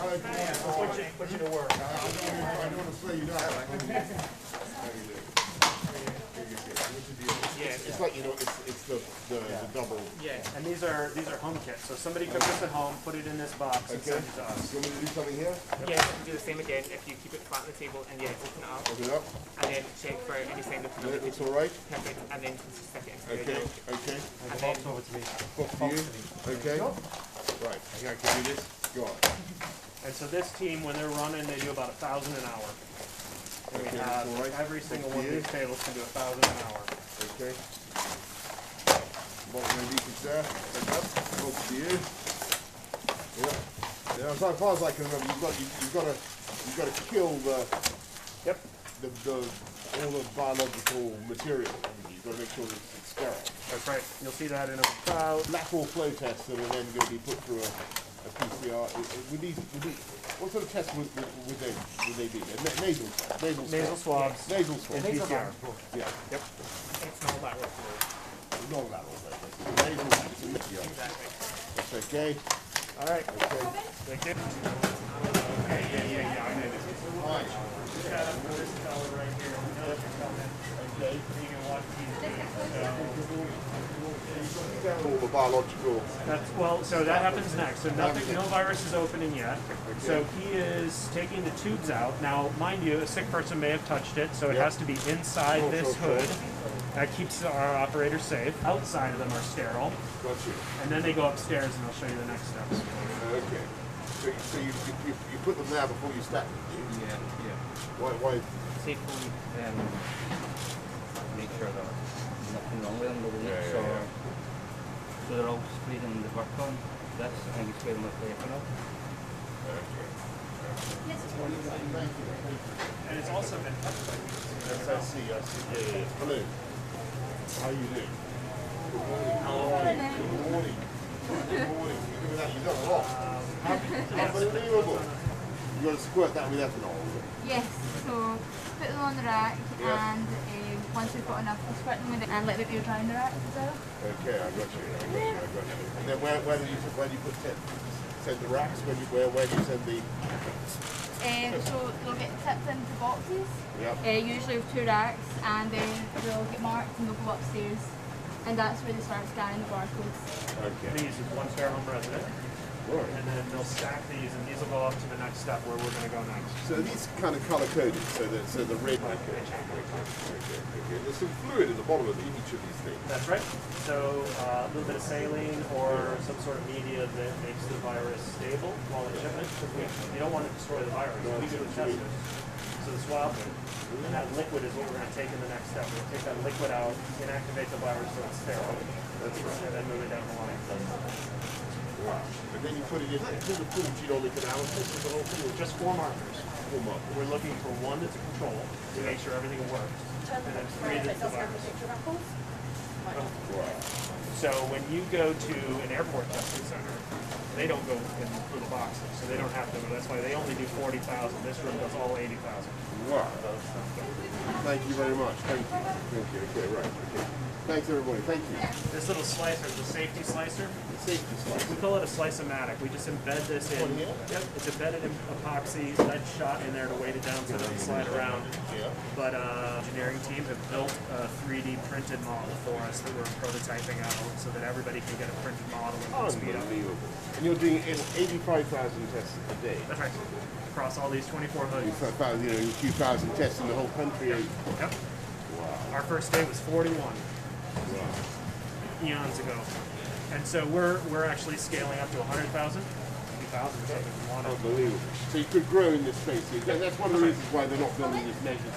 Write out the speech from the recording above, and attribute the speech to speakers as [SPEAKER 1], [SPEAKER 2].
[SPEAKER 1] Put you to work.
[SPEAKER 2] I don't want to slow you down. It's like, you know, it's the double.
[SPEAKER 1] Yeah, and these are home kits. So somebody cooks this at home, put it in this box, and send it to us.
[SPEAKER 2] You want me to do something here?
[SPEAKER 3] Yeah, you can do the same again if you keep it flat on the table and open it up.
[SPEAKER 2] Open it up.
[SPEAKER 3] And then check for any sign of
[SPEAKER 2] It looks all right.
[SPEAKER 3] perfect, and then stick it into the
[SPEAKER 2] Okay,
[SPEAKER 3] radio.
[SPEAKER 2] okay.
[SPEAKER 1] And then over to me.
[SPEAKER 2] Book to you. Okay. Right. I think I can do this. Go on.
[SPEAKER 1] And so this team, when they're running, they do about 1,000 an hour. And we have every single one of these tables can do 1,000 an hour.
[SPEAKER 2] Okay. What maybe you can say? Book to you. Yeah. Yeah. As far as I can remember, you've got to kill the all the biological material. You've got to make sure that it's sterile.
[SPEAKER 1] That's right. You'll see that in about
[SPEAKER 2] Lateral flow tests that are then going to be put through a PCR. What sort of tests would they be? Nasal swabs. Nasal swabs.
[SPEAKER 1] and PCR.
[SPEAKER 2] Yeah.
[SPEAKER 1] Yep.
[SPEAKER 3] It's not that way.
[SPEAKER 2] Not lateral flow. Nasal swabs. Yeah.
[SPEAKER 3] Exactly.
[SPEAKER 2] That's okay.
[SPEAKER 1] All right.
[SPEAKER 2] Okay.
[SPEAKER 1] Thank you. Yeah. I know this.
[SPEAKER 2] All right.
[SPEAKER 1] This fella right here. We know that you're coming.
[SPEAKER 2] Okay.
[SPEAKER 1] You can watch
[SPEAKER 2] All the biological.
[SPEAKER 1] So that happens next. So no virus is opening yet. Okay. So he is taking the tubes out. Now, mind you, a sick person may have touched it, so it has to be inside this hood. That keeps our operators safe. Outside of them are sterile.
[SPEAKER 2] Got you.
[SPEAKER 1] And then they go upstairs and I'll show you the next steps.
[SPEAKER 2] Okay. So you put them there before you stack them?
[SPEAKER 4] Yeah.
[SPEAKER 2] Why?
[SPEAKER 3] Safely.
[SPEAKER 4] Make sure there's nothing wrong with them, no leaks, so they're all sprayed in the work on this, and we spray them with the ethanol.
[SPEAKER 1] And it's also been touched by
[SPEAKER 2] Yes, I see. Yeah. Hello. How you doing? Good morning. Good morning. Good morning. Look at that. You've done a lot. Unbelievable. You got to squirt that with ethanol.
[SPEAKER 5] Yes, so put them on the rack and once we've got enough, we'll squirt them with it and let the beer dry in the rack as well.
[SPEAKER 2] Okay, I got you. And then where do you put send the racks? Where do you send the?
[SPEAKER 5] So they'll get tipped into boxes,
[SPEAKER 2] Yep.
[SPEAKER 5] usually with 2 racks, and then they'll get marked and they'll go upstairs, and that's where they start scanning the barcodes.
[SPEAKER 2] Okay.
[SPEAKER 1] these is one care home resident.
[SPEAKER 2] Right.
[SPEAKER 1] And then they'll stack these, and these will go up to the next step where we're going to go next.
[SPEAKER 2] So these kind of color coded, so the red. Okay. There's some fluid in the bottom of each of these things.
[SPEAKER 1] That's right. So a little bit of saline or some sort of media that makes the virus stable while in shipment. You don't want to destroy the virus. We do the testers. So the swab, and that liquid is what we're going to take in the next step. We're going to take that liquid out, inactivate the virus so it's sterile. That's right. And then move it down the line.
[SPEAKER 2] Wow. And then you put it into the food genomic analysis of the whole thing.
[SPEAKER 1] Just 4 markers. We're looking for 1 that's a control to make sure everything works, and then 3 that's the virus.
[SPEAKER 2] Wow.
[SPEAKER 1] So when you go to an airport testing center, they don't go in little boxes, so they don't have to. That's why they only do 40,000. This room does all 80,000.
[SPEAKER 2] Wow. Thank you very much. Thank you. Okay, right. Okay. Thanks, everybody. Thank you.
[SPEAKER 1] This little slicer is a safety slicer.
[SPEAKER 2] The safety slice.
[SPEAKER 1] We call it a slice-o-matic. We just embed this in.
[SPEAKER 2] One here?
[SPEAKER 1] Yep, it's embedded in epoxy, lead shot in there to weight it down so it doesn't slide around.
[SPEAKER 2] Yeah.
[SPEAKER 1] But engineering team have built a 3D printed model for us that we're prototyping out so that everybody can get a printed model and can speed up.
[SPEAKER 2] Unbelievable. And you're doing 85,000 tests a day.
[SPEAKER 1] That's right. Across all these 24 hoods.
[SPEAKER 2] A few thousand tests in the whole country.
[SPEAKER 1] Yep.
[SPEAKER 2] Wow.
[SPEAKER 1] Our first day was 41 eons ago. And so we're actually scaling up to 100,000, 50,000 or something if you want it.
[SPEAKER 2] Unbelievable. So you could grow in this space. That's one of the reasons why they're not building this major.